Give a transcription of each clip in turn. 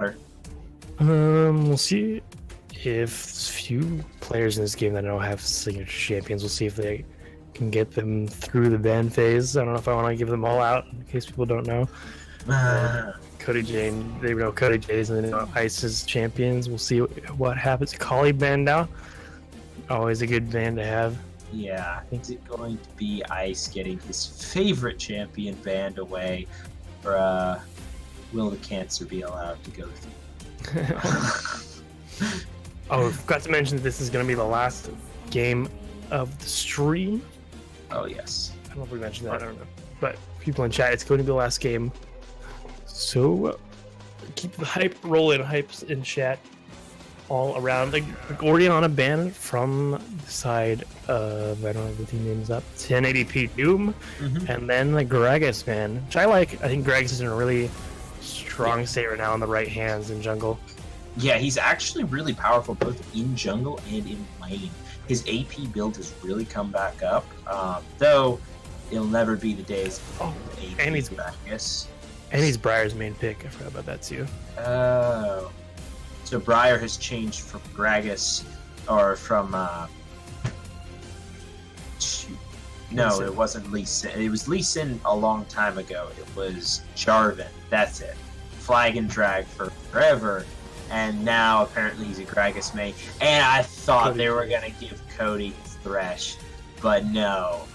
water? We'll see if few players in this game that I know have signature champions. We'll see if they can get them through the ban phase. I don't know if I want to give them all out in case people don't know. Cody J, they know Cody J's and then Ice's champions. We'll see what happens. Kali banned now. Always a good ban to have. Yeah, is it going to be Ice getting his favorite champion banned away, or will the cancer be allowed to go through? Oh, I forgot to mention that this is going to be the last game of the stream. Oh, yes. I don't know if we mentioned that, I don't know. But people in chat, it's going to be the last game. So keep the hype rolling, hypes in chat all around. Like Oriana ban from the side of, I don't know the team names up, 1080p DOOM, and then like Gragas ban, which I like. I think Gragas is in a really strong state right now in the right hands in jungle. Yeah, he's actually really powerful both in jungle and in lane. His AP build has really come back up, though it'll never be the days of AP and he's Gragas. And he's Briar's main pick. I forgot about that too. Oh. So Briar has changed from Gragas, or from, no, it wasn't Lee Sin. It was Lee Sin a long time ago. It was Jarvan. That's it. Flag and drag for forever. And now apparently he's a Gragas main. And I thought Cody they were going to give Cody Thresh. But no.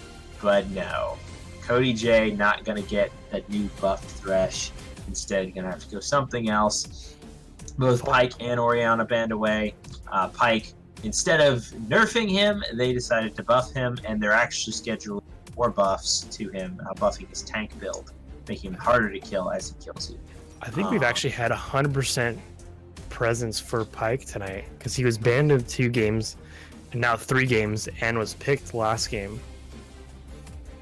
Cody J not going to get that new buffed Thresh. Instead, going to have to go something else. Both Pyke and Oriana banned away. Pyke, instead of nerfing him, they decided to buff him, and they're actually scheduling more buffs to him, buffing his tank build, making him harder to kill as he kills you. I think we've actually had 100% presence for Pyke tonight, because he was banned in 2 games, and now 3 games, and was picked last game.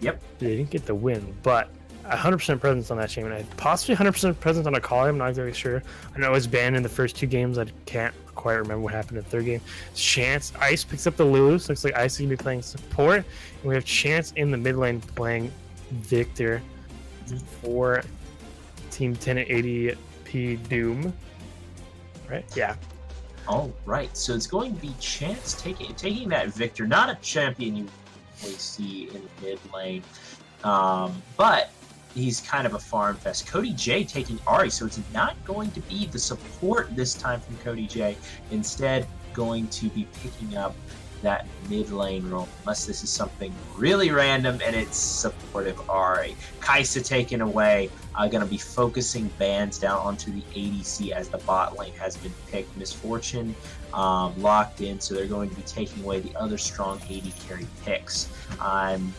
Yep. They didn't get the win, but 100% presence on that champion. Possibly 100% presence on a Kali, I'm not exactly sure. I know it was banned in the first 2 games. I can't quite remember what happened in the 3rd game. Chance, Ice picks up the Lulu, so looks like Ice is going to be playing support. And we have Chance in the mid lane playing Victor for Team 1080p DOOM. Right? Yeah. All right, so it's going to be Chance taking that Victor, not a champion you usually see in the mid lane, but he's kind of a farm fest. Cody J taking Ahri, so it's not going to be the support this time from Cody J. Instead, going to be picking up that mid lane role, unless this is something really random and it's supportive Ahri. Kai'Sa taken away, going to be focusing bans down onto the ADC as the bot lane has been picked. Misfortune locked in, so they're going to be taking away the other strong AD carry picks. I'm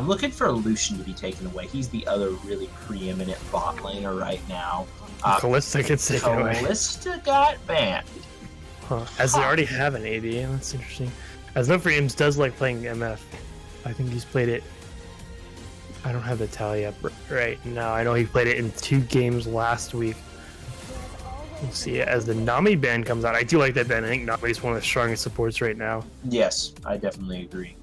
looking for Lucian to be taken away. He's the other really preeminent bot laner right now. Kalista gets taken away. Kalista got banned. Huh. As they already have an AD, that's interesting. As No Frames does like playing MF. I think he's played it. I don't have the tally up right now. I know he played it in 2 games last week. We'll see as the Nami ban comes out. I do like that ban. I think Nami's one of the strongest supports right now. Yes, I definitely agree.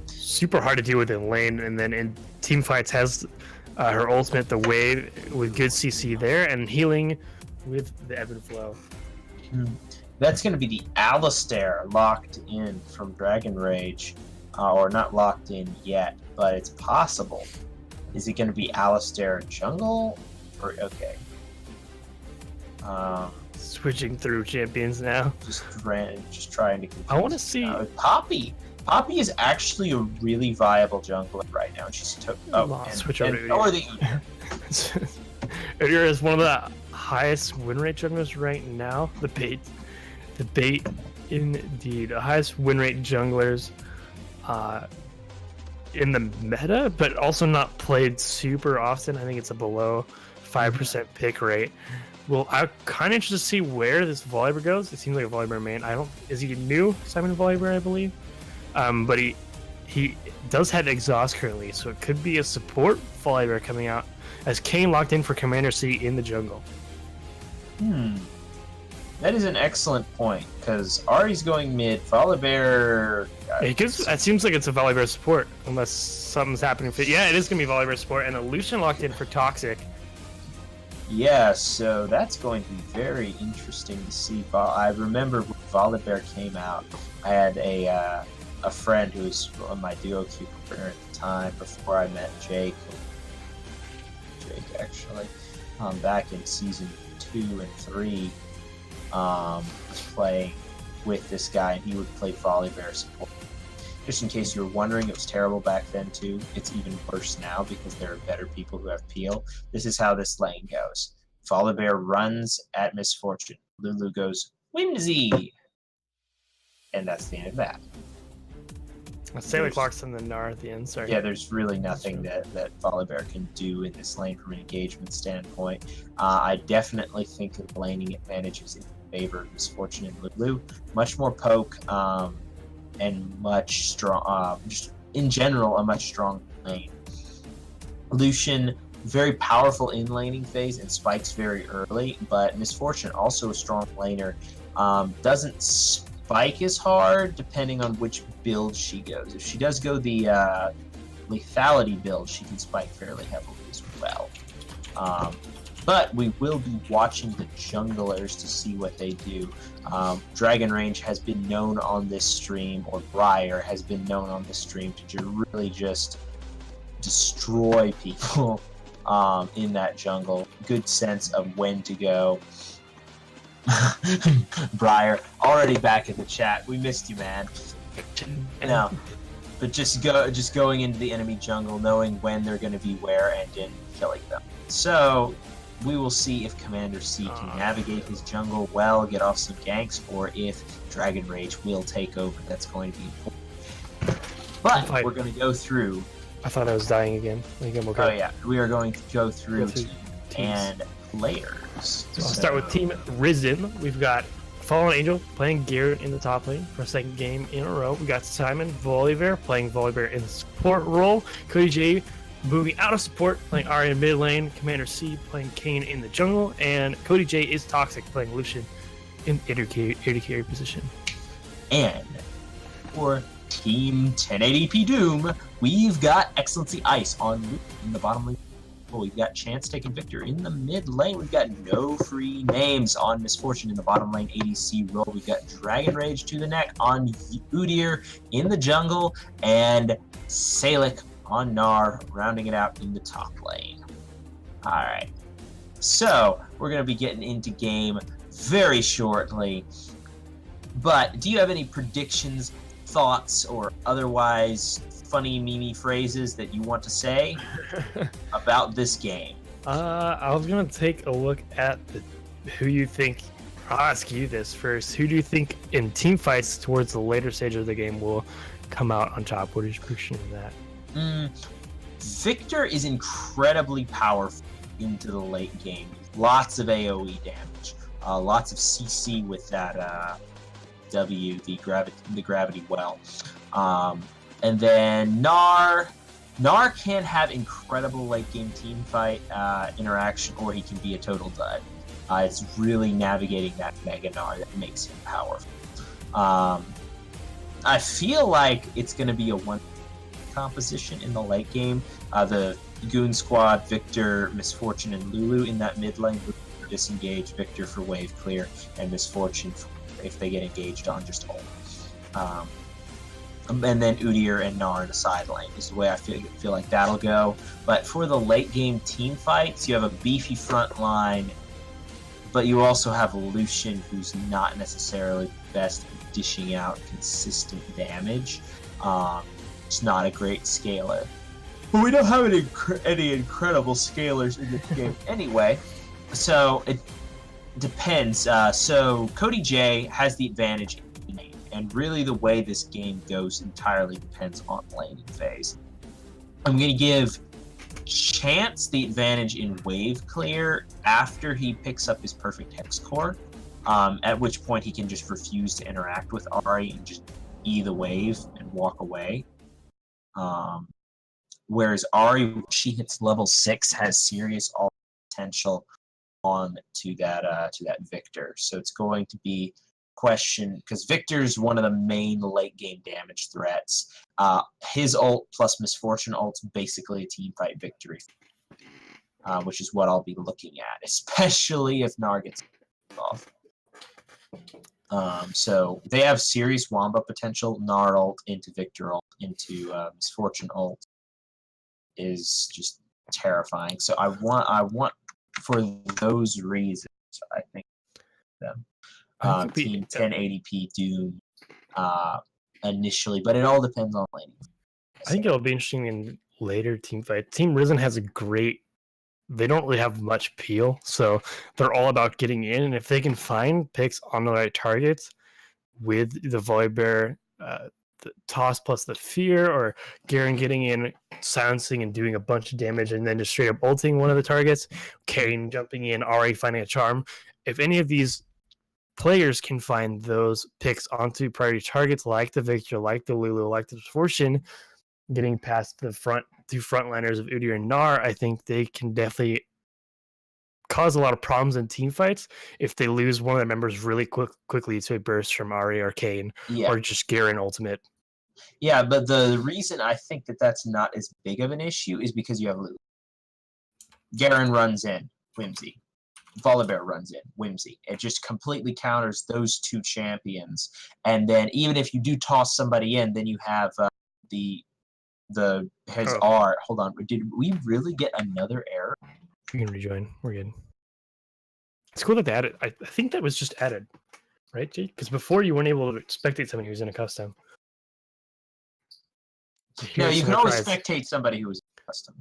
Super hard to deal with in lane, and then in team fights has her ultimate, the wave, with good CC there, and healing with the ebb and flow. That's going to be the Alistair locked in from Dragon Rage. Or not locked in yet, but it's possible. Is it going to be Alistair jungle? Or okay. Switching through champions now. Just trying to confuse. I want to see Poppy. Poppy is actually a really viable jungler right now. She's switch over to Udyr is one of the highest win rate junglers right now. The bait indeed. The highest win rate junglers in the meta, but also not played super often. I think it's a below 5% pick rate. Well, I'm kind of interested to see where this Volibear goes. It seems like a Volibear main. Is he new? Simon Volibear, I believe. But he does have exhaust currently, so it could be a support Volibear coming out as Kane locked in for Commander C in the jungle. That is an excellent point, because Ahri's going mid, Volibear... It seems like it's a Volibear support, unless something's happening. Yeah, it is going to be Volibear support, and a Lucian locked in for Toxic. Yeah, so that's going to be very interesting to see. I remember when Volibear came out, I had a friend who was on my duo queue partner at the time before I met Jake. Jake actually, back in season 2 and 3, was playing with this guy, and he would play Volibear support. Just in case you were wondering, it was terrible back then too. It's even worse now because there are better people who have peel. This is how this lane goes. Volibear runs at Misfortune. Lulu goes Whimsy, and that's the end of that. Sailor Clock's in the Gnar at the end, sorry. Yeah, there's really nothing that Volibear can do in this lane from an engagement standpoint. I definitely think that the laning advantage is in favor of Misfortune and Lulu. Much more poke, and much strong, just in general, a much stronger lane. Lucian, very powerful in laning phase and spikes very early, but Misfortune, also a strong laner, doesn't spike as hard depending on which build she goes. If she does go the lethality build, she can spike fairly heavily as well. But we will be watching the junglers to see what they do. Dragon Range has been known on this stream, or Briar has been known on this stream to really just destroy people in that jungle. Good sense of when to go. Briar, already back in the chat. We missed you, man. No, but just going into the enemy jungle, knowing when they're going to be where, and then killing them. So we will see if Commander C can navigate his jungle well, get off some ganks, or if Dragon Rage will take over. That's going to be important. But we're going to go through. I thought I was dying again. I think I'm okay. Oh yeah, we are going to go through team and players. So I'll start with Team Risen. We've got Fallen Angel playing Garrett in the top lane for a second game in a row. We got Simon Volibear playing Volibear in the support role. Cody J moving out of support, playing Arya in mid lane. Commander C playing Kayn in the jungle. And Cody J is Toxic, playing Lucian in AD carry position. And for Team 1080p Doom, we've got Excellency Ice on Lucian in the bottom lane. We've got Chance taking Victor in the mid lane. We've got no free names on Misfortune in the bottom lane ADC role. We've got Dragon Rage to the neck on Udyr in the jungle, and Salic on Gnar, rounding it out in the top lane. Alright, so we're going to be getting into game very shortly, but do you have any predictions, thoughts, or otherwise funny meme phrases that you want to say about this game? I was going to take a look at who you think. I'll ask you this first. Who do you think in team fights towards the later stage of the game will come out on top? What is your prediction of that? Victor is incredibly powerful into the late game. Lots of AoE damage, lots of CC with that W, the gravity well, and then Gnar can have incredible late game team fight interaction, or he can be a total dud. It's really navigating that Mega Gnar that makes him powerful. I feel like it's going to be a one composition in the late game. The Goon Squad, Victor, Misfortune, and Lulu in that mid lane. Disengage, Victor for wave clear, and Misfortune if they get engaged on just ult. And then Udyr and Gnar in the side lane is the way I feel like that'll go. But for the late game team fights, you have a beefy front line, but you also have Lucian, who's not necessarily the best at dishing out consistent damage. It's not a great scaler. But we don't have any incredible scalers in this game anyway, so it depends. So Cody J has the advantage in lane, and really the way this game goes entirely depends on laning phase. I'm going to give Chance the advantage in wave clear after he picks up his perfect hex core, at which point he can just refuse to interact with Ahri and just E the wave and walk away. Whereas Ahri, when she hits level 6, has serious potential on to that Victor. So it's going to be question, because Victor's one of the main late game damage threats. His ult plus Misfortune ult's basically a team fight victory. which is what I'll be looking at, especially if Gnar gets off. So they have serious Wamba potential. Gnar ult into Victor ult into Misfortune ult is just terrifying. So I want for those reasons, I think them team 1080p Doom initially, but it all depends on laning. I think it'll be interesting in later team fight. Team Risen has a great. They don't really have much peel, so they're all about getting in. And if they can find picks on the right targets with the Volibear, the toss plus the fear, or Garen getting in, silencing and doing a bunch of damage, and then just straight up ulting one of the targets, Kayn jumping in, already finding a charm. If any of these players can find those picks onto priority targets like the Victor, like the Lulu, like the Misfortune, getting past the two frontliners of Udyr and Gnar, I think they can definitely cause a lot of problems in team fights if they lose one of their members really quickly to a burst from Ahri or Kayn, or just Garen ultimate. Yeah, but the reason I think that that's not as big of an issue is because you have Lulu. Garen runs in, Whimsy. Volibear runs in, Whimsy. It just completely counters those two champions. And then even if you do toss somebody in, then you have his R. Hold on, did we really get another error? You can rejoin. We're good. It's cool that they added. I think that was just added, right, Jake? Because before you weren't able to spectate someone who was in a custom. No, you can always spectate somebody who was in a custom.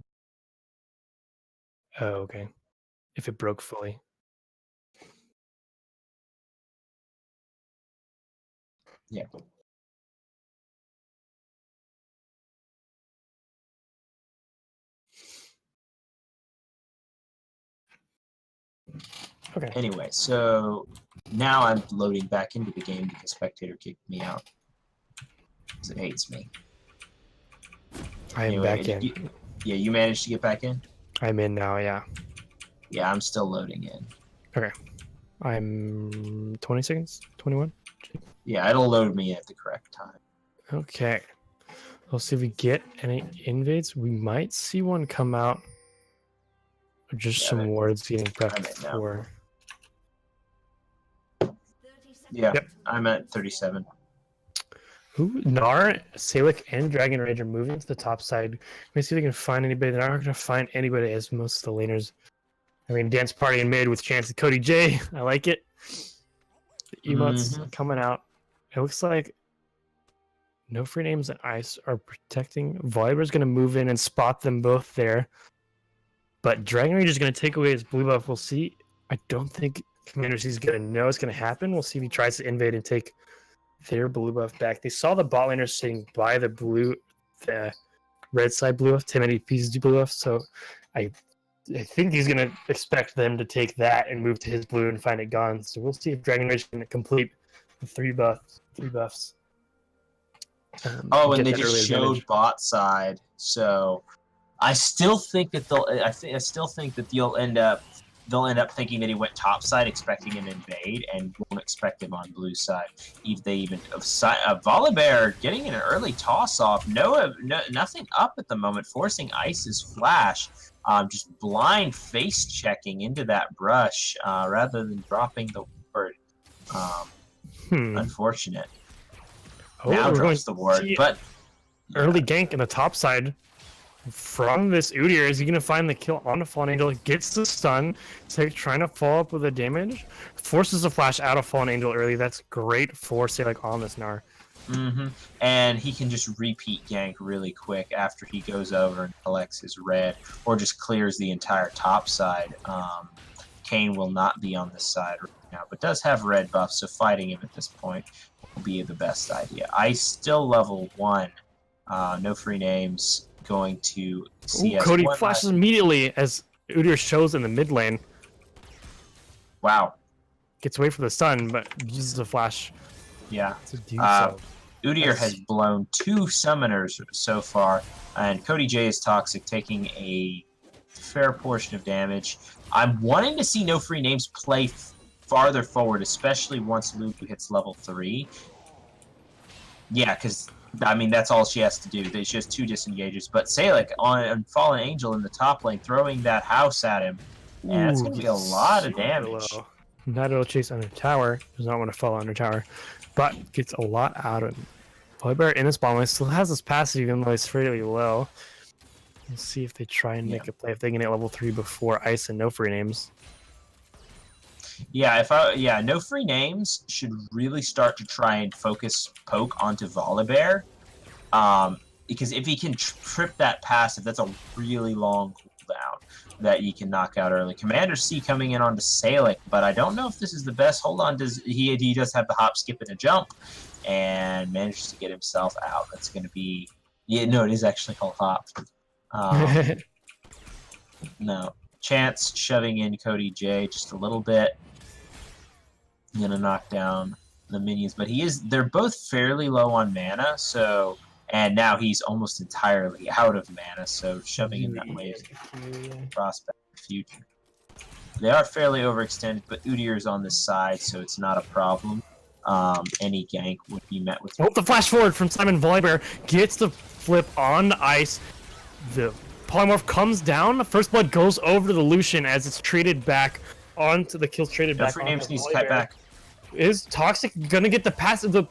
Oh, okay. If it broke fully. Yeah. Okay. Anyway, so now I'm loading back into the game because Spectator kicked me out because it hates me. I am back in. You managed to get back in? I'm in now, yeah. Yeah, I'm still loading in. Okay. I'm 20 seconds? 21? Yeah, it'll load me at the correct time. Okay. We'll see if we get any invades. We might see one come out. Or just some wards getting prepped for. Yeah, yep. I'm at 37. Gnar, Salic, and Dragon Rage are moving to the top side. Let me see if we can find anybody. They're not going to find anybody as most of the laners. I mean, dance party in mid with chance of Cody J. I like it. The emotes coming out. It looks like no free names and Ice are protecting. Volibear's going to move in and spot them both there. But Dragon Rage is going to take away his blue buff. We'll see. I don't think Commander C is going to know it's going to happen. We'll see if he tries to invade and take their blue buff back. They saw the bot laner sitting by the red side blue buff, 1080 pieces of blue buff. So I think he's going to expect them to take that and move to his blue and find it gone. So we'll see if Dragon Rage can complete the three buffs. And they just showed bot side. So I still think that they'll end up thinking that he went top side, expecting him to invade, and won't expect him on blue side. If they even Volibear getting an early toss off, nothing up at the moment, forcing Ice's flash, just blind face checking into that brush rather than dropping the ward. Unfortunate. Now drops the ward, but early gank in the top side. From this Udyr, is he going to find the kill on the Fallen Angel? Gets the stun, trying to follow up with the damage. Forces a flash out of Fallen Angel early. That's great for, say, like on this Gnar. And he can just repeat gank really quick after he goes over and collects his red, or just clears the entire top side. Kayn will not be on this side right now, but does have red buff, so fighting him at this point will be the best idea. Ice still level 1. No free names. Going to CS. Cody flashes immediately as Udyr shows in the mid lane. Wow. Gets away from the stun, but uses a flash. Yeah. To do so. Udyr has blown 2 summoners so far, and Cody J is toxic, taking a fair portion of damage. I'm wanting to see no free names play farther forward, especially once Lulu hits level 3. Yeah, because I mean, that's all she has to do. She has 2 disengages. But Salic on Fallen Angel in the top lane, throwing that house at him. And it's going to be a lot of damage. Low. Not able to chase under tower. Does not want to fall under tower. But gets a lot out of him. Volibear in his bottom lane still has his passive even though he's fairly low. Let's see if they try and make a play. If they can get level 3 before Ice and no free names. Yeah, no free names should really start to try and focus poke onto Volibear. Because if he can trip that passive, that's a really long cooldown that you can knock out early. Commander C coming in onto Salic, but I don't know if this is the best. Hold on, he does have the hop, skip, and a jump, and manages to get himself out. That's going to be... Yeah, no, it is actually called hop. No. Chance shoving in Cody J just a little bit. Gonna knock down the minions, but they're both fairly low on mana, so, and now he's almost entirely out of mana, so shoving in that wave prospect in the future. They are fairly overextended, but Udyr's on this side, so it's not a problem. Any gank would be met with... Oh, the flash forward from Simon Volibear gets the flip on the ice. The polymorph comes down. First blood goes over to the Lucian as it's traded back onto the kills traded back. Free names needs to cut back. Is Toxic gonna get the passive? The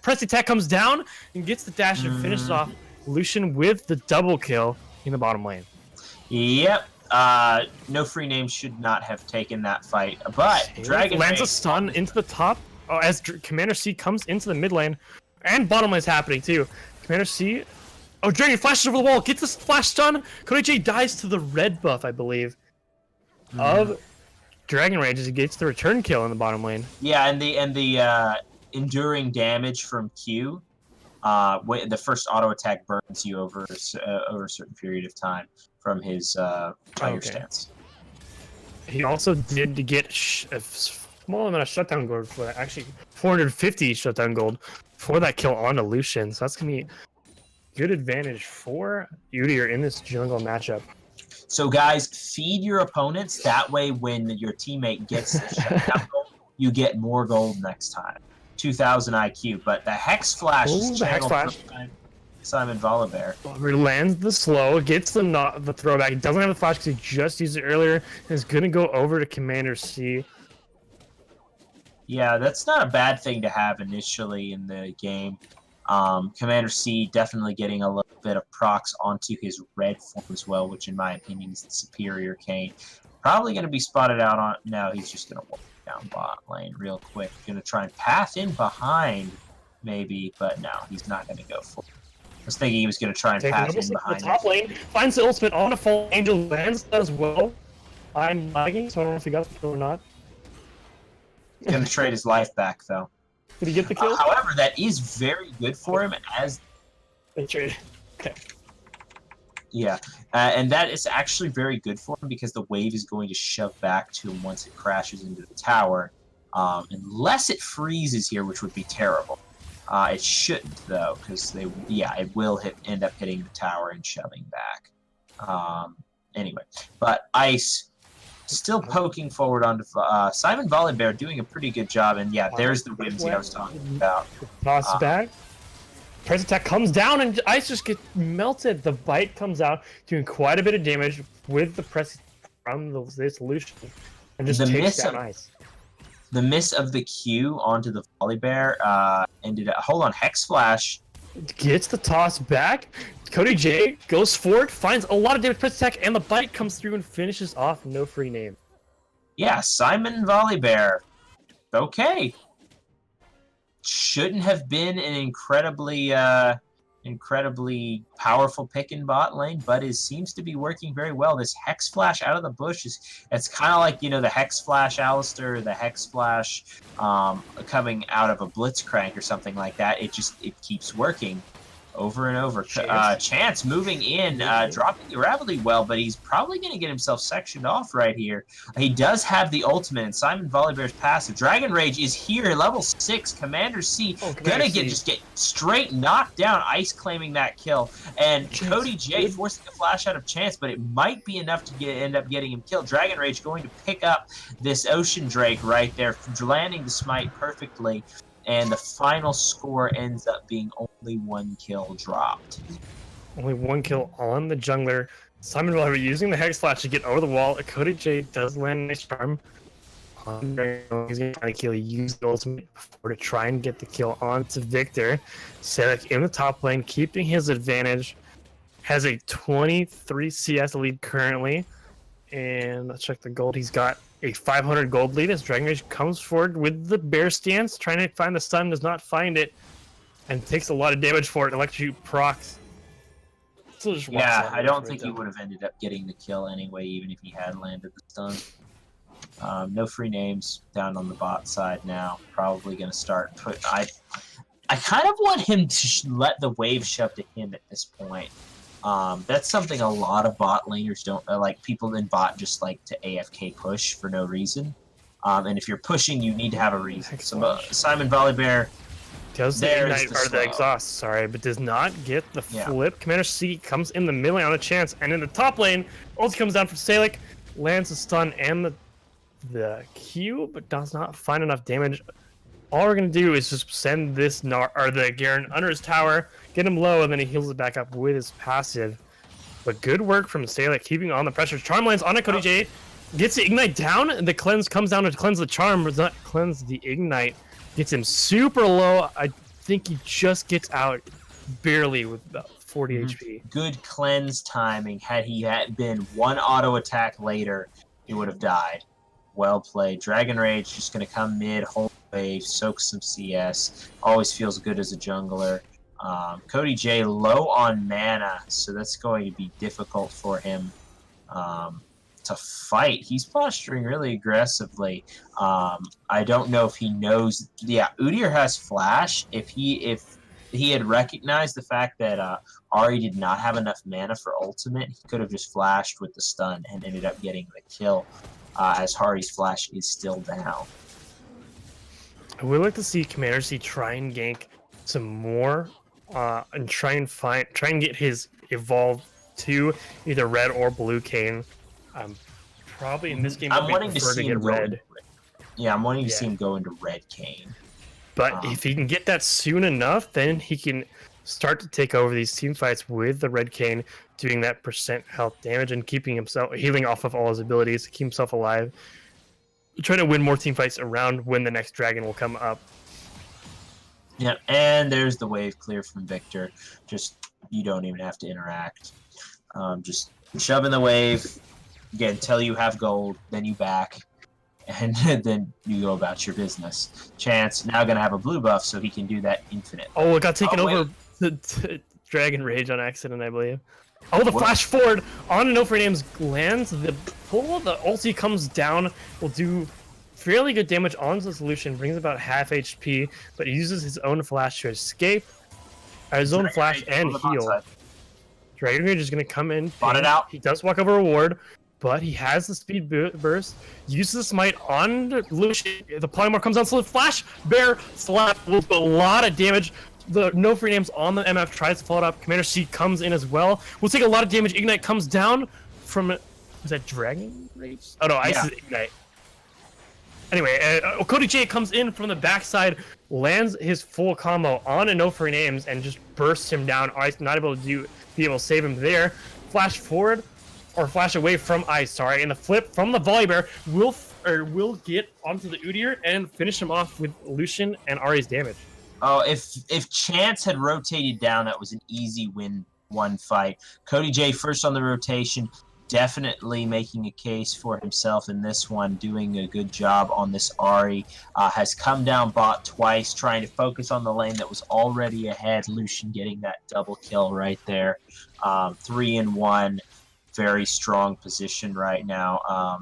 press attack comes down and gets the dash and finishes off Lucian with the double kill in the bottom lane. Yep. No free names should not have taken that fight, but Dragon lands a stun into the top as Commander C comes into the mid lane, and bottom lane is happening too. Commander C, Dragon flashes over the wall, gets this flash stun. Cody J dies to the red buff, I believe, of Dragon Rage as he gets the return kill in the bottom lane. Yeah, and the enduring damage from Q, the first auto attack burns you over a certain period of time from his fire stance. He also did get a small amount of shutdown gold for that. Actually, 450 shutdown gold for that kill on Lucian. So that's gonna be good advantage for Udyr in this jungle matchup. So guys, feed your opponents. That way, when your teammate gets the shutdown gold, you get more gold next time. 2,000 IQ. But the Hex Flash is channeled from Simon Volibear. Lands the slow, gets the throwback. He doesn't have the flash because he just used it earlier. And is going to go over to Commander C. Yeah, that's not a bad thing to have initially in the game. Commander C definitely getting a little bit of procs onto his red form as well, which in my opinion is the superior Kane. Probably going to be spotted out on... No, he's just going to walk down bot lane real quick. Going to try and path in behind, maybe, but no, he's not going to go for it. I was thinking he was going to try and path in behind. The top lane, finds the ultimate on a Fallen Angel, lands that as well. I'm lagging, so I don't know if he got the kill or not. He's going to trade his life back, though. Did he get the kill? However, that is very good for him as... They traded. Okay. Yeah, and that is actually very good for him because the wave is going to shove back to him once it crashes into the tower. Unless it freezes here, which would be terrible. It shouldn't, though, because it will end up hitting the tower and shoving back. Anyway, but Ice... Still poking forward onto Simon Volibear doing a pretty good job, and yeah, there's the whimsy I was talking about. Toss back. Press attack comes down, and Ice just gets melted. The bite comes out, doing quite a bit of damage with the press from the solution, and just takes down Ice. The miss of the Q onto the Volibear ended up... Hold on, Hex Flash. Gets the toss back. Cody J goes forward, finds a lot of damage, press attack, and the bite comes through and finishes off no free name. Yeah, Simon Volibear. Okay. Shouldn't have been an incredibly powerful pick in bot lane, but it seems to be working very well. This Hex Flash out of the bush it's kind of like, the Hex Flash Alistair, the Hex Flash coming out of a Blitzcrank or something like that. It keeps working over and over. Chance moving in, dropping rapidly well, but he's probably going to get himself sectioned off right here. He does have the ultimate, and Simon Volibear's passive. Dragon Rage is here, level 6. Commander C gonna get straight knocked down. Ice claiming that kill, and Cody J forcing the flash out of Chance, but it might be enough to end up getting him killed. Dragon Rage going to pick up this Ocean Drake right there, landing the smite perfectly. and the final score ends up being only 1 kill dropped. Only 1 kill on the jungler. Simon Valiber using the Hex Flash to get over the wall. Cody J does land a nice charm. He's going to try to kill. He used the ultimate before to try and get the kill onto Victor. Selec in the top lane, keeping his advantage. Has a 23 CS lead currently. And let's check the gold. He's got a 500 gold lead as Dragon Rage comes forward with the bear stance, trying to find the stun, does not find it, and takes a lot of damage for it. Electrocute procs. Yeah, I don't think he would have ended up getting the kill anyway, even if he had landed the stun. No free names down on the bot side now. Probably going to start I kind of want him to let the wave shove to him at this point. That's something a lot of bot laners don't like. People in bot just like to AFK push for no reason. And if you're pushing, you need to have a reason. So, Simon Valiber does the ignite or the exhaust, sorry, but does not get the flip. Commander C comes in the mid lane on a chance, and in the top lane, ulti comes down from Selec, lands the stun and the Q, but does not find enough damage. All we're gonna do is just send this the Garen under his tower, get him low, and then he heals it back up with his passive. But good work from Selec, keeping on the pressure. Charm lands on a Cody J, gets the ignite down, and the cleanse comes down to cleanse the charm, does not cleanse the ignite. Gets him super low. I think he just gets out barely with about 40 HP. Good cleanse timing. Had he been one auto attack later, he would have died. Well played. Dragon Rage just going to come mid, hold wave, soak some CS. Always feels good as a jungler. Cody J low on mana, so that's going to be difficult for him to fight. He's posturing really aggressively. I don't know if he knows. Yeah, Udyr has flash. If he had recognized the fact that Ahri did not have enough mana for ultimate, he could have just flashed with the stun and ended up getting the kill. As Ahri's flash is still down. I would like to see Commander C try and gank some more and try and get his evolve to either red or blue cane. Probably in this game, I'm wanting to see him red. Yeah, I'm wanting to see him go into red cane. But if he can get that soon enough, then he can start to take over these team fights with the red cane, doing that % health damage and keeping himself healing off of all his abilities to keep himself alive. Try to win more team fights around when the next dragon will come up. Yeah, and there's the wave clear from Victor. Just you don't even have to interact. Just shove in the wave. Again, tell you have gold, then you back, and then you go about your business. Chance now gonna have a blue buff, so he can do that infinite. Oh, it got taken over the Dragon Rage on accident, I believe. Oh, the flash forward on No For Names lands. The pull, the ulti comes down, will do fairly good damage on the solution, brings about half HP, but he uses his own flash to escape. His own flash and heal. Dragon Rage is gonna come in. Bought it out. He does walk over a ward, but he has the speed burst, uses the smite on Lucian. The polymorph comes down, so the flash bear slap will do a lot of damage. The no free names on the MF tries to follow it up. Commander C comes in as well. We'll take a lot of damage. Ignite comes down from, was that Dragon Rage? Oh no, Ice is Ignite. Anyway, Cody J comes in from the backside, lands his full combo on a no free names, and just bursts him down. Ice not able to be able to save him there. Flash forward. Or flash away from Ice, sorry, and the flip from the Volibear will get onto the Udyr and finish him off with Lucian and Ahri's damage. Oh, if Chance had rotated down, that was an easy win-1 fight. Cody J first on the rotation, definitely making a case for himself in this one, doing a good job on this Ahri. Has come down bot twice, trying to focus on the lane that was already ahead. Lucian getting that double kill right there. 3-in-1. Very strong position right now.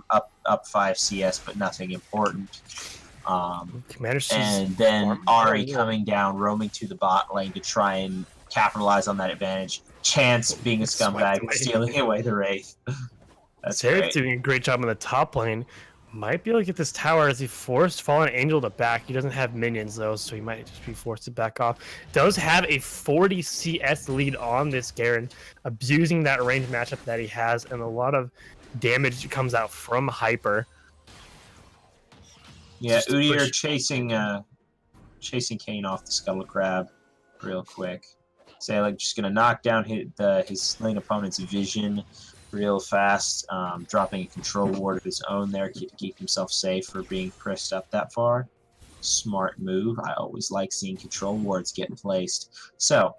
Up 5 CS, but nothing important. And then Ahri coming down, roaming to the bot lane to try and capitalize on that advantage. Chance being a scumbag, stealing away the Wraith. That's great. doing a great job on the top lane. Might be able to get this tower as he forced Fallen Angel to back. He doesn't have minions though, so he might just be forced to back off. Does have a 40 CS lead on this Garen, abusing that range matchup that he has, and a lot of damage comes out from Hyper. Yeah, Udyr chasing Kane off the Scuttle Crab real quick. Salek just going to knock down his slain opponent's vision real fast, dropping a control ward of his own there to keep himself safe for being pressed up that far. Smart move. I always like seeing control wards get placed. So,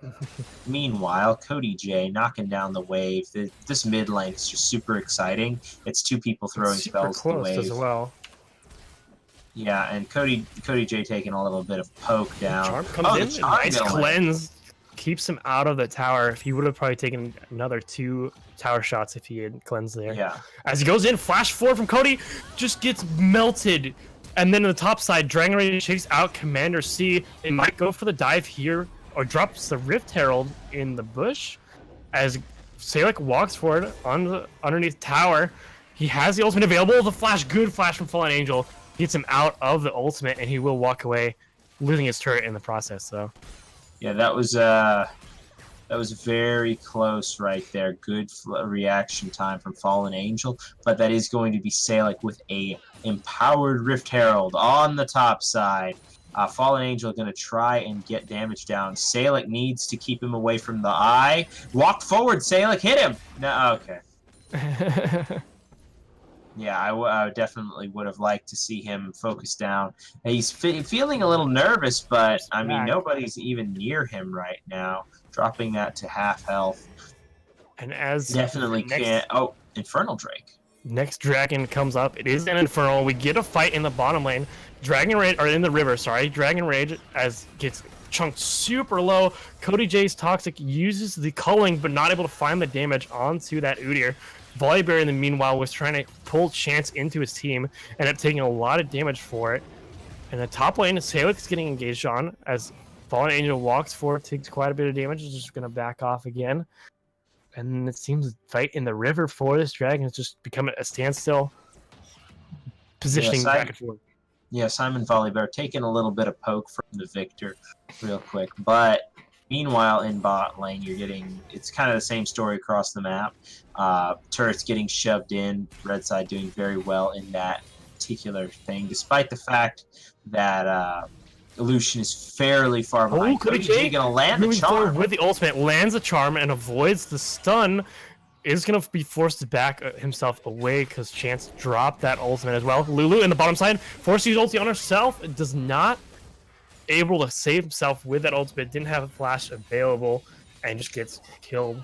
meanwhile, Cody J knocking down the wave. This mid lane is just super exciting. It's two people throwing spells to the wave. As well. Yeah, and Cody J taking a little bit of poke down. Charm comes in. Nice cleanse. Keeps him out of the tower. If he would have probably taken another 2 tower shots if he had cleansed there. Yeah. As he goes in, flash forward from Cody, just gets melted. And then on the top side, Dragon Rage chase out Commander C. They might go for the dive here, or drops the Rift Herald in the bush. As Salek walks forward underneath tower, he has the ultimate available. The flash, good flash from Fallen Angel, gets him out of the ultimate, and he will walk away, losing his turret in the process. So. Yeah, that was very close right there. Good reaction time from Fallen Angel, but that is going to be Salek with a empowered Rift Herald on the top side. Fallen Angel going to try and get damage down. Salek needs to keep him away from the eye. Walk forward, Salek, hit him! No, okay. Yeah, I definitely would have liked to see him focus down. He's feeling a little nervous, but, I mean, nobody's even near him right now. Dropping that to half health. And as definitely can't... Oh, Infernal Drake. Next dragon comes up. It is an Infernal. We get a fight in the bottom lane. Dragon Rage, or in the river, sorry. Dragon Rage as gets chunked super low. Cody J's Toxic uses the culling, but not able to find the damage onto that Udyr. Volibear, in the meanwhile, was trying to pull Chance into his team, ended up taking a lot of damage for it. And the top lane, Salek's getting engaged on as Fallen Angel walks forward, takes quite a bit of damage, is just going to back off again. And it seems the fight in the river for this dragon is just becoming a standstill, positioning back and forth. Yeah, Simon Volibear taking a little bit of poke from the Victor real quick, but meanwhile, in bot lane, you're getting... It's kind of the same story across the map. Turrets getting shoved in. Red side doing very well in that particular thing, despite the fact that Lucian is fairly far behind. Cody J gonna land the charm with the ultimate, lands the charm and avoids the stun. Is gonna be forced to back himself away because Chance dropped that ultimate as well. Lulu in the bottom side, forced to use ulti on herself. It does not able to save himself with that ultimate, didn't have a flash available, and just gets killed.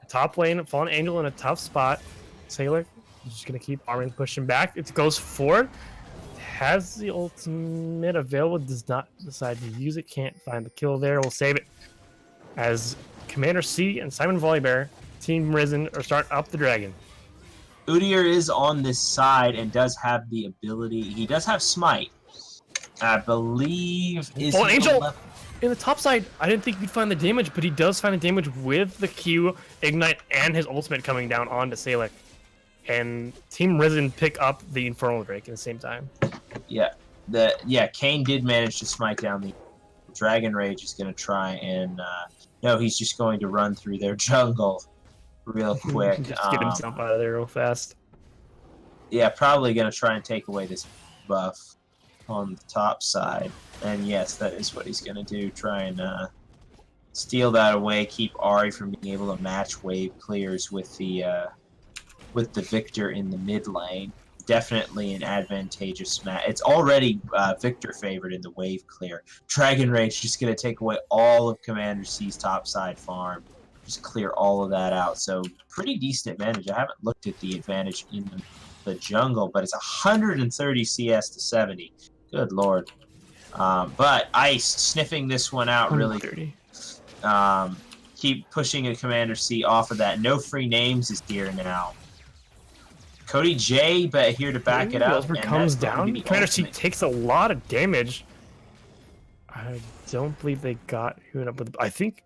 Top lane, Fallen Angel in a tough spot. Salek just gonna keep arming, pushing back. It goes forward, has the ultimate available, does not decide to use it, can't find the kill there. We'll save it as Commander C and Simon Volibear, Team Risen, are starting up the dragon. Udyr is on this side and does have the ability. He does have Smite. I believe is Fallen Angel in the top side. I didn't think he'd find the damage, but he does find the damage with the Q, Ignite, and his ultimate coming down onto Salek. And Team Risen pick up the Infernal Drake at the same time. Yeah, Kane did manage to smite down the Dragon Rage. Is going to try and no, he's just going to run through their jungle real quick. Just get himself out of there real fast. Yeah, probably going to try and take away this buff on the top side, and yes, that is what he's going to do. Try and steal that away, keep Ahri from being able to match wave clears with the Victor in the mid lane. Definitely an advantageous match. It's already Victor favored in the wave clear. Dragon Rage just going to take away all of Commander C's top side farm, just clear all of that out. So pretty decent advantage. I haven't looked at the advantage in the jungle, but it's 130 CS to 70. Good lord. But Ice sniffing this one out really. Keep pushing a Commander C off of that. No free names is here now. Cody J, but here to back it up. And comes down. Commander C takes a lot of damage. I don't believe they got who up with. I think.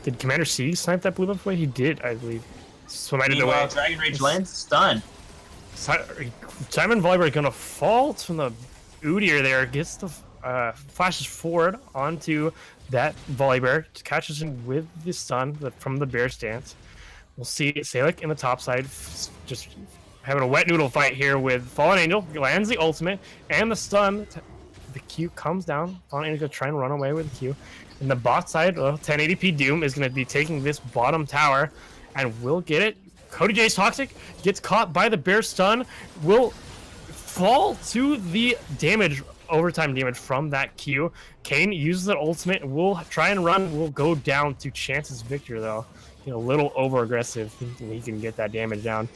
Did Commander C snipe that blue buff away? He did, I believe. So I didn't know. Dragon Rage lands stun. Simon Volibear is gonna fall from the Udyr there, gets the flashes forward onto that Volibear, catches him with the stun from the bear stance. We'll see Salek in the top side, just having a wet noodle fight here with Fallen Angel, lands the ultimate and the stun The Q comes down. Fallen Angel gonna try and run away with the Q. And the bot side, 1080p Doom is gonna be taking this bottom tower, and will get it. Cody J's Toxic gets caught by the bear stun, will fall to the damage, overtime damage from that Q. Kane uses the ultimate, will try and run, will go down to Chance's Victor though. A little over aggressive, thinking he can get that damage down.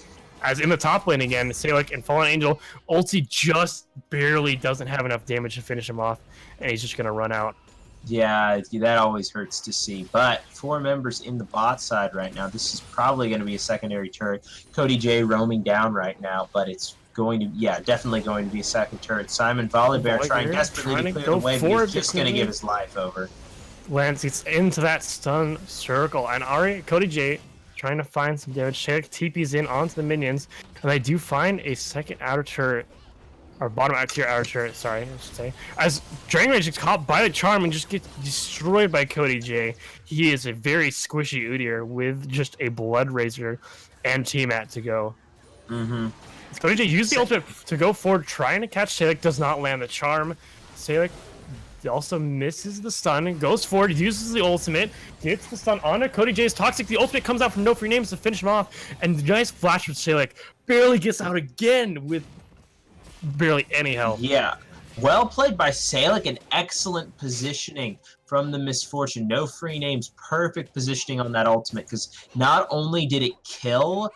As in the top lane again, Salic and Fallen Angel, ulti just barely doesn't have enough damage to finish him off, and he's just gonna run out. Yeah, that always hurts to see. But 4 members in the bot side right now. This is probably going to be a secondary turret. Cody J roaming down right now, but it's going to, yeah, definitely going to be a second turret. Simon Volibear trying desperately to clear the way, but he's just going to give his life over. Lance gets into that stun circle, and Cody J trying to find some damage. Shayek TP's in onto the minions, and they do find a second outer turret. Or bottom tier outer turret, sorry, I should say. As Dragon Rage gets caught by the charm and just gets destroyed by Cody J. He is a very squishy Udyr with just a Blood Razor and T-Mat to go. Cody J used the ultimate to go forward, trying to catch Salic, does not land the charm. Salic also misses the stun, goes forward, uses the ultimate, gets the stun onto Cody J's Toxic. The ultimate comes out from no free names to finish him off, and the nice flash with Salic barely gets out again with barely any health. Yeah, well played by Salic, and excellent positioning from the Misfortune. No free names, perfect positioning on that ultimate, because not only did it kill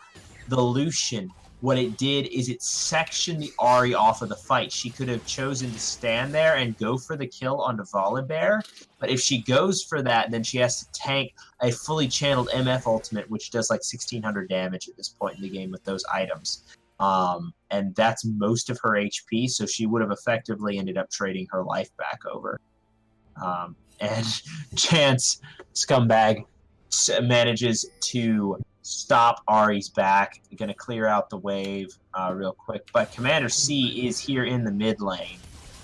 the Lucian, what it did is it sectioned the Ahri off of the fight. She could have chosen to stand there and go for the kill onto Volibear, but if she goes for that, then she has to tank a fully channeled MF ultimate, which does like 1600 damage at this point in the game with those items. And that's most of her HP, so she would have effectively ended up trading her life back over. And Chance, scumbag, manages to stop Ahri's back. Going to clear out the wave real quick. But Commander C is here in the mid lane.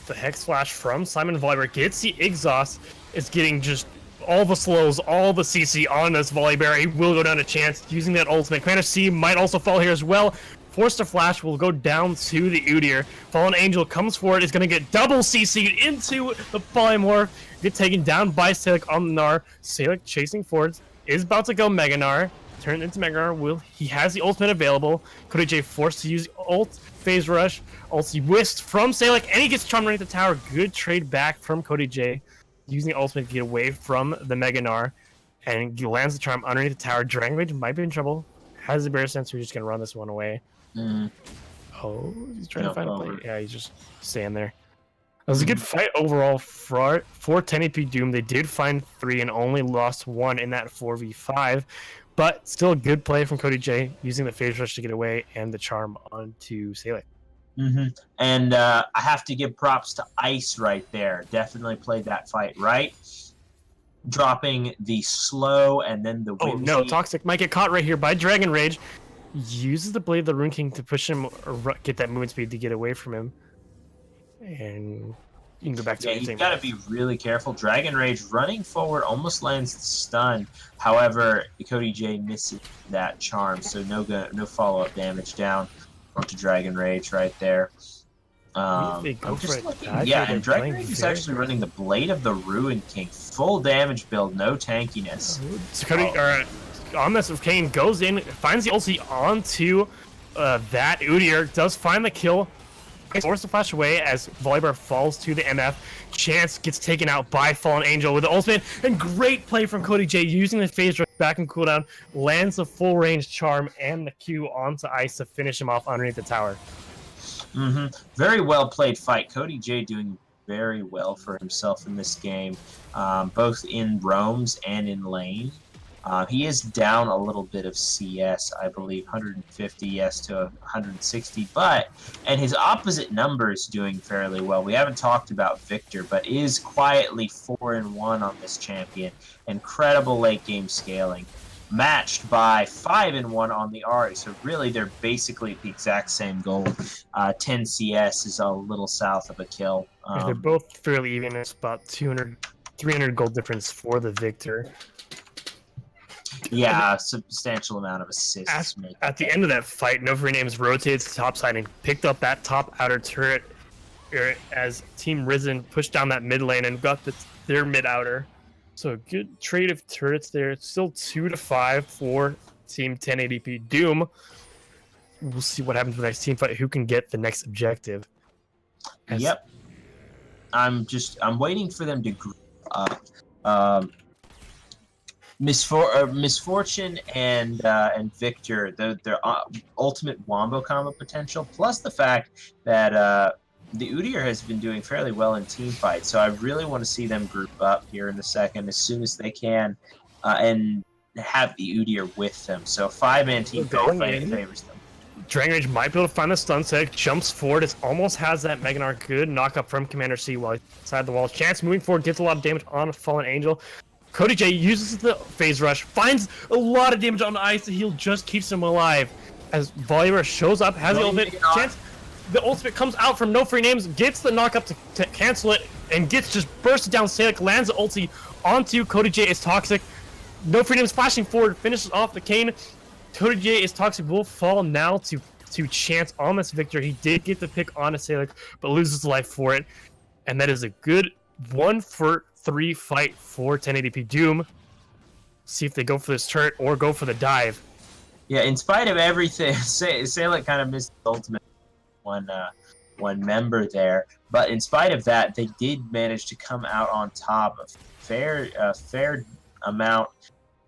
The Hex Flash from Simon Volibear gets the exhaust. It's getting just all the slows, all the CC on this Volibear. He will go down to Chance using that ultimate. Commander C might also fall here as well. Force to Flash will go down to the Udyr. Fallen Angel comes forward, is going to get double CC'd into the Polymorph. Get taken down by Salic on the Gnar. Salic chasing forwards, is about to go Mega Gnar. Turned into Mega Gnar. He has the ultimate available. Cody J forced to use ult, phase rush. Ulti whisked from Salic, and he gets charmed underneath the tower. Good trade back from Cody J. Using the ultimate to get away from the Mega Gnar. And he lands the charm underneath the tower. Dragon Rage might be in trouble. Has the Bear Sense, we're just going to run this one away. Oh, he's trying to find a play. Yeah, he's just staying there. It was a good fight overall for 1080p Doom. They did find 3 and only lost 1 in that 4v5, but still a good play from Cody J using the phase rush to get away and the charm onto Salic. And I have to give props to Ice right there. Definitely played that fight right. Dropping the slow and then the Oh no, Toxic might get caught right here by Dragon Rage. Uses the Blade of the Rune King to push him or get that movement speed to get away from him. And you can go back to yeah, you've got to be really careful. Dragon Rage running forward almost lands the stun. However, Cody J misses that charm, so no follow-up damage down onto Dragon Rage right there. I'm just looking, yeah, and Dragon Rage is actually running the Blade of the Ruin King. Full damage build, no tankiness. So Cody, on this, Kane goes in, finds the ulti onto that Udyr, does find the kill, force the flash away as Volibear falls to the MF. Chance gets taken out by Fallen Angel with the ultimate, and great play from Cody J using the phase rush back and cooldown, lands the full range charm and the Q onto Ice to finish him off underneath the tower. Very well played fight. Cody J doing very well for himself in this game, both in roams and in lane. He is down a little bit of CS, I believe, 150 yes to 160, and his opposite number is doing fairly well. We haven't talked about Victor, but is quietly 4-1 on this champion. Incredible late game scaling, matched by 5-1 on the Ahri. So really, they're basically the exact same goal. 10 CS is a little south of a kill. They're both fairly even. It's about 300 gold difference for the Victor. Yeah, a substantial amount of assists. At the end of that fight, No Free Names rotated to the top side and picked up that top outer turret as Team Risen pushed down that mid lane and got their mid outer. So a good trade of turrets there. It's still 2-5 for Team 1080p Doom. We'll see what happens with the next team fight. Who can get the next objective? Yep. I'm waiting for them to group up. Misfortune and Victor, their ultimate wombo combo potential, plus the fact that the Udyr has been doing fairly well in team fights, so I really want to see them group up here in the second as soon as they can, and have the Udyr with them. So 5-man team fight favors them. Dragon Rage might be able to find the stun set, jumps forward, it almost has that Mega Narc good knock up from Commander C while he's inside the wall. Chance moving forward, gets a lot of damage on a Fallen Angel. Cody J uses the phase rush, finds a lot of damage on the ice, the heal just keeps him alive. As Volibear shows up, has the ultimate, Chance, the ultimate comes out from no free names, gets the knock up to cancel it, and gets just bursted down. Salic lands the ulti onto Cody J is toxic. No free names flashing forward, finishes off the Kane. Cody J is toxic, will fall now to Chance on this Victor. He did get the pick on a Salic, but loses life for it. And that is a good 1-for-3 fight for 1080p Doom. See if they go for this turret or go for the dive. Yeah, in spite of everything, Salic kind of missed the ultimate one member there, but in spite of that, they did manage to come out on top. A fair amount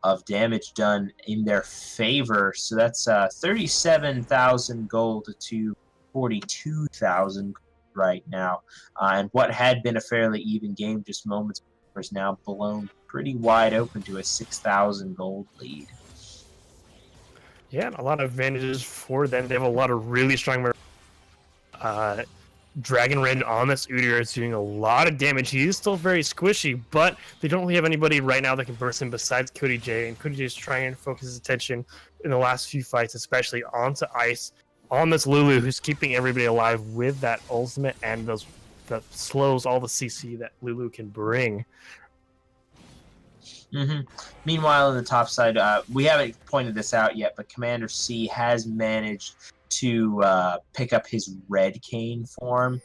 of damage done in their favor. So that's 37,000 gold to 42,000 right now. And what had been a fairly even game just moments before is now blown pretty wide open to a 6,000 gold lead. Yeah, a lot of advantages for them. They have a lot of really strong Dragon Rend on this Udyr is doing a lot of damage. He is still very squishy, but they don't really have anybody right now that can burst him besides Cody J. And Cody J is trying to focus his attention in the last few fights, especially onto ice, on this Lulu, who's keeping everybody alive with that ultimate and that slows all the CC that Lulu can bring. Meanwhile, on the top side, we haven't pointed this out yet, but Commander C has managed to pick up his red cane form.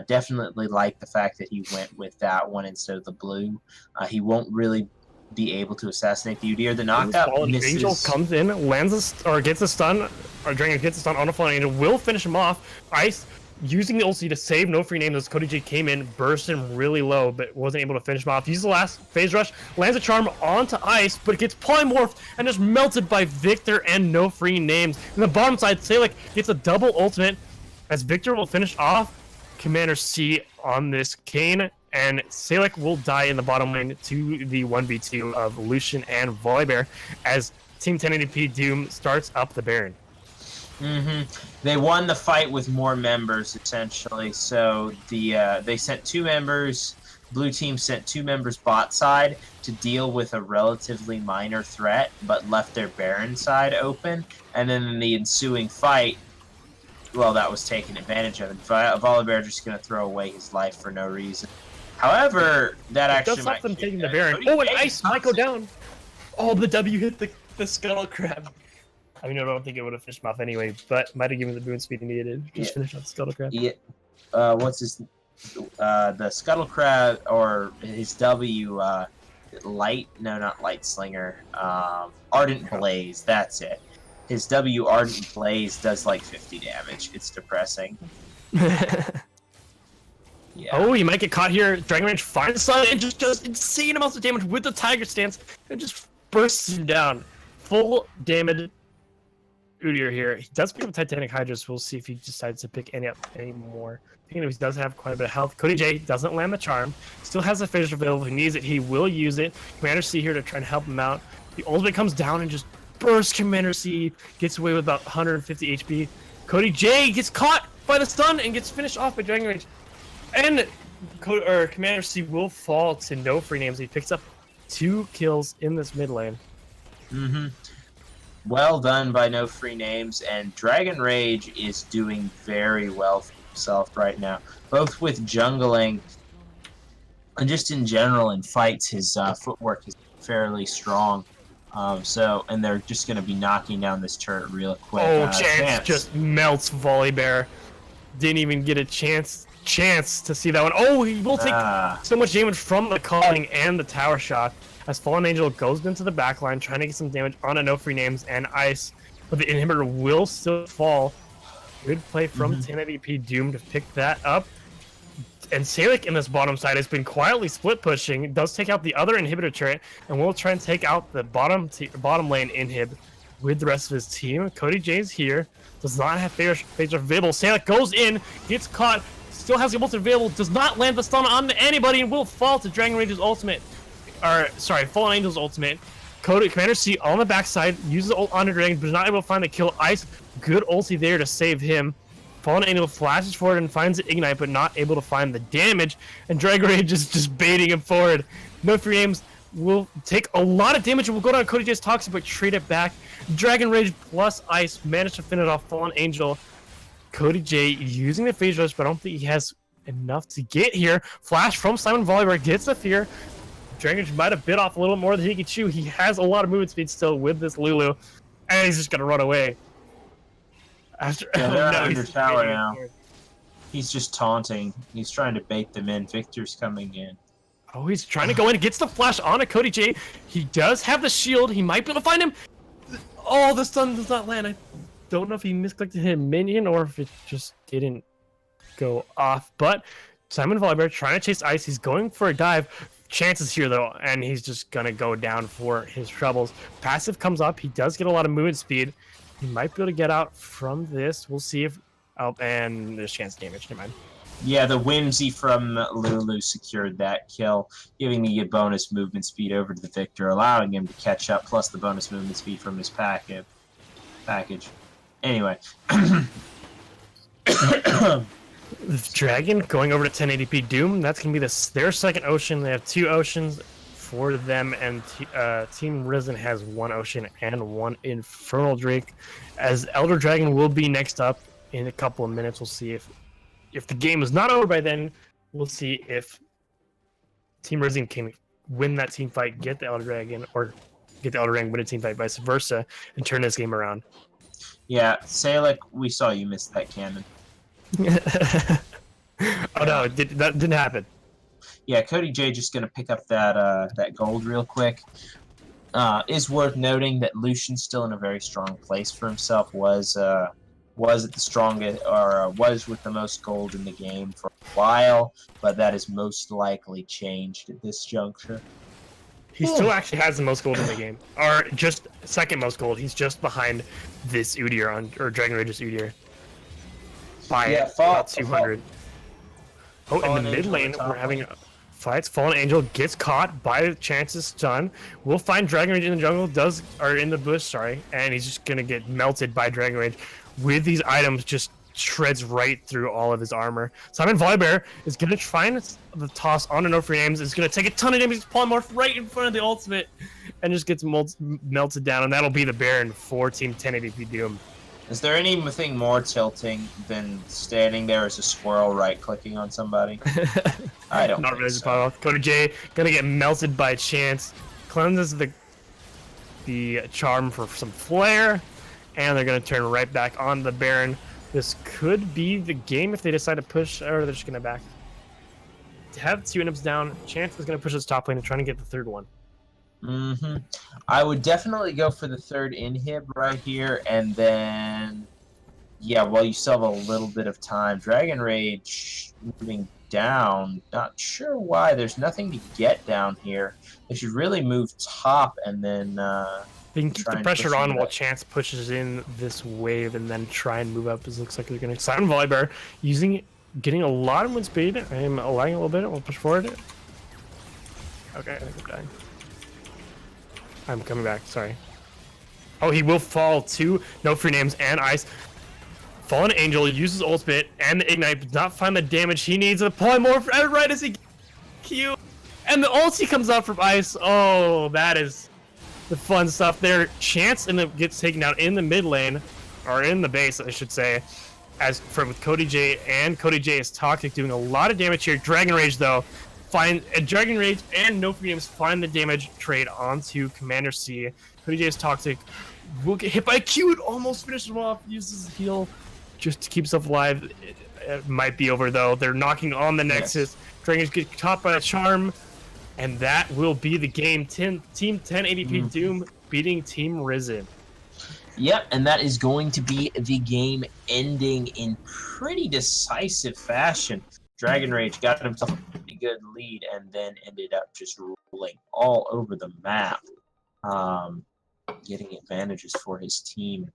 Definitely like the fact that he went with that one instead of the blue. He won't really be able to assassinate the Udyr. The knockup misses. Angel comes in, gets a stun, or Dragon gets a stun on a Fallen Angel, will finish him off. Ice using the ulti to save no free names as Cody J came in, burst him really low, but wasn't able to finish him off. Uses the last phase rush, lands a charm onto ice, but it gets polymorphed and just melted by Victor and no free names. In the bottom side, Salic gets a double ultimate as Victor will finish off Commander C on this Kane, and Salic will die in the bottom lane to the 1v2 of Lucian and Volibear as Team 1080p Doom starts up the Baron. They won the fight with more members, essentially. So they sent 2 members. Blue team sent 2 members bot side to deal with a relatively minor threat, but left their Baron side open. And then in the ensuing fight, well, that was taken advantage of. And Volibear just going to throw away his life for no reason. However, that actually might them taking the Baron. Oh, and ice might go down. Oh, the W hit the scuttle crab. I mean, I don't think it would have finished him off anyway, but might have given the boon speed he needed. Just finish off the scuttle crab. Yeah. What's his? The scuttle crab or his W? Light? No, not light slinger. Ardent blaze. That's it. His W ardent blaze does like 50 damage. It's depressing. Yeah. Oh, he might get caught here. Dragon Rage finds Sun and just does insane amounts of damage with the Tiger Stance and just bursts him down. Full damage. Udyr here. He does pick up Titanic Hydra, so we'll see if he decides to pick any more. He does have quite a bit of health. Cody J doesn't land the charm. Still has a fissure available. If he needs it, he will use it. Commander C here to try and help him out. The ultimate comes down and just bursts Commander C. Gets away with about 150 HP. Cody J gets caught by the stun and gets finished off by Dragon Rage. And Commander C will fall to no free names. He picks up 2 kills in this mid lane. Well done by no free names, and Dragon Rage is doing very well for himself right now, both with jungling and just in general in fights. His footwork is fairly strong. And they're just going to be knocking down this turret real quick. Oh, Chance just melts Volibear. Didn't even get a chance chance to see that one. Oh, he will take so much damage from the calling and the tower shot as Fallen Angel goes into the backline trying to get some damage on a no free names and ice, but the inhibitor will still fall. Good play from 1080p DOOOM to pick that up. And Salic in this bottom side has been quietly split pushing, does take out the other inhibitor turret, and will try and take out the bottom lane inhib with the rest of his team. Cody J's here, does not have phase available. Salic goes in, gets caught, still has the ult available, does not land the stun on anybody, and will fall to Dragon Rage's ultimate. Or, sorry, Fallen Angel's ultimate. Commander C on the backside, uses ult on the Dragon, but is not able to find the kill. Ice, good ulti there to save him. Fallen Angel flashes forward and finds the ignite, but not able to find the damage. And Dragon Rage is just baiting him forward. No free aims will take a lot of damage and will go down Cody J's Toxic, but trade it back. Dragon Rage plus Ice managed to finish off Fallen Angel. Cody J using the phase rush, but I don't think he has enough to get here. Flash from Simon Volleyball gets the fear. Dragon Rage might have bit off a little more than he could chew. He has a lot of movement speed still with this Lulu, and he's just gonna run away. After they're under tower now. He's just taunting. He's trying to bait them in. Victor's coming in. Oh, he's trying to go in. Gets the flash on a Cody J. He does have the shield. He might be able to find him. Oh, the stun does not land. I don't know if he misclicked to hit a minion or if it just didn't go off. But Simon Volleyball trying to chase Ice. He's going for a dive. Chances here though, and he's just gonna go down for his troubles. Passive comes up. He does get a lot of movement speed. He might be able to get out from this. We'll see if... Oh, and there's chance damage. Never mind. Yeah, the Whimsy from Lulu secured that kill, giving the bonus movement speed over to the Victor, allowing him to catch up, plus the bonus movement speed from his package. Anyway. The Dragon going over to 1080p DOOOM. That's going to be their second ocean. They have 2 oceans for them, and Team Risen has 1 ocean and 1 Infernal Drake. As Elder Dragon will be next up in a couple of minutes. We'll see if the game is not over by then. We'll see if Team Risen can win that team fight, get the Elder Dragon, or get the Elder Dragon, win a team fight, vice versa, and turn this game around. Yeah, Salic, we saw you miss that cannon. Oh no, that didn't happen. Yeah, Cody J just gonna pick up that gold real quick. Is worth noting that Lucian's still in a very strong place for himself. Was at the strongest, or was with the most gold in the game for a while, but that is most likely changed at this juncture. He still actually has the most gold in the game, or just second most gold. He's just behind this Udyr or Dragon Rage's Udyr by about 200. Oh, in the mid lane, we're having fights. Fallen Angel gets caught by Chance's stun. We'll find Dragon Rage in the jungle, or in the bush, sorry, and he's just gonna get melted by Dragon Rage. With these items, just shreds right through all of his armor. Simon Volleyball is gonna find the toss on no free aims. It's gonna take a ton of damage. Polymorph right in front of the ultimate, and just gets melted down, and that'll be the Baron for Team 1080p DOOOM. Is there anything more tilting than standing there as a squirrel right-clicking on somebody? I don't think so. Cody J gonna get melted by Chance. Cleanses the charm for some flare, and they're gonna turn right back on the Baron. This could be the game if they decide to push, or they're just gonna back. To have 2 inhibs down, Chance is gonna push his top lane and trying to get the 3rd one. I would definitely go for the 3rd inhib right here, and then, yeah, while you still have a little bit of time, Dragon Rage moving down. Not sure why. There's nothing to get down here. They should really move top, and then they can keep the pressure on while Chance pushes in this wave, and then try and move up. It looks like they're going to Simon Volleyball getting a lot of wind speed. I'm lagging a little bit. We'll push forward. Okay, I think I'm dying. I'm coming back, sorry. Oh, he will fall to no free names and ice. Fallen Angel uses ultimate and the ignite, does not find the damage he needs. A polymorph right as he Q. And the ulti comes out from ice. Oh, that is the fun stuff there. Chance gets taken out in the mid lane, or in the base, I should say, with Cody J, and Cody J is Toxic doing a lot of damage here. Dragon Rage, though, Dragon Rage and no free names find the damage trade onto Commander C. Cody J is Toxic. Will get hit by Q. It almost finishes him off. Uses his heal just to keep himself alive. It might be over though. They're knocking on the Nexus. Dragons get caught by a charm, and that will be the game. Team 1080p Doom beating Team Risen. Yep, and that is going to be the game ending in pretty decisive fashion. Dragon Rage got himself a pretty good lead and then ended up just rolling all over the map, getting advantages for his team.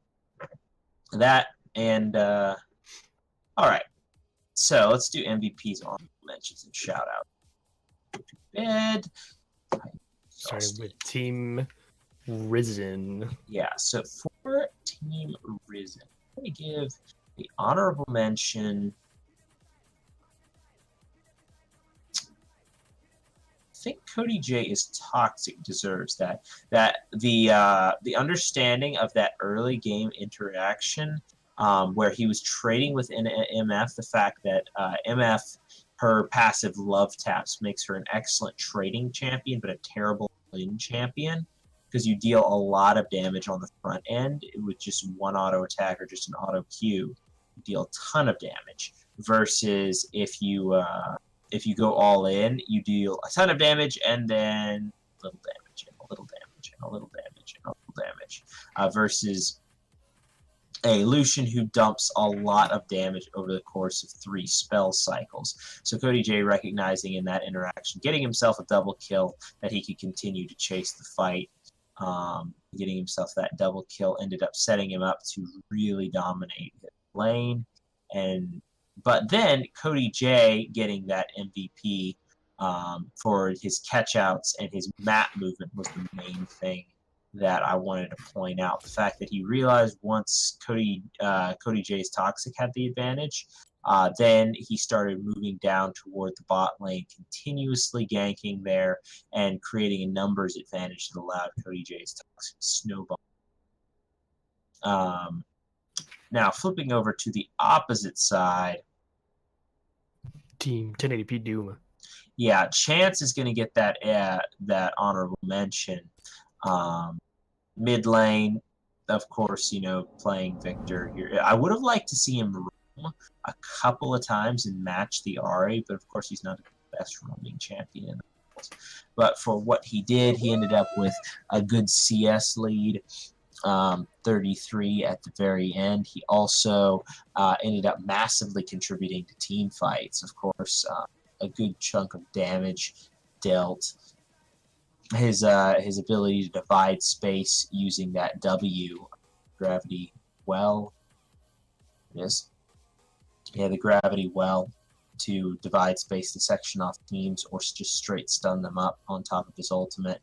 That and all right, so let's do MVPs, on mentions, and shout out. Bed. Sorry, with Team Risen. Yeah, so for Team Risen, I'm going to give the honorable mention. I think Cody J is toxic, deserves that. The understanding of that early game interaction, where he was trading with MF, the fact that MF, her passive love taps makes her an excellent trading champion, but a terrible win champion, because you deal a lot of damage on the front end with just one auto attack or just an auto Q. You deal a ton of damage, versus if you go all in, you deal a ton of damage and then a little damage and a little damage and a little damage and a little damage, versus a Lucian who dumps a lot of damage over the course of 3 spell cycles. So Cody J, recognizing in that interaction, getting himself a double kill that he could continue to chase the fight, getting himself that double kill ended up setting him up to really dominate the lane. But then Cody J getting that MVP for his catch-outs and his map movement was the main thing that I wanted to point out. The fact that he realized once Cody J's Toxic had the advantage, then he started moving down toward the bot lane, continuously ganking there and creating a numbers advantage that allowed Cody J's Toxic to snowball. Now, flipping over to the opposite side. Team 1080p Doom. Yeah, Chance is going to get that honorable mention. Mid lane, of course, playing Victor here. I would have liked to see him roam a couple of times and match the Ahri, but of course he's not the best roaming champion in the world. But for what he did, he ended up with a good CS lead. 33 at the very end. He also ended up massively contributing to team fights. Of course, a good chunk of damage dealt. His ability to divide space using that W gravity well. Yes. Yeah, the gravity well to divide space to section off teams or just straight stun them up on top of his ultimate.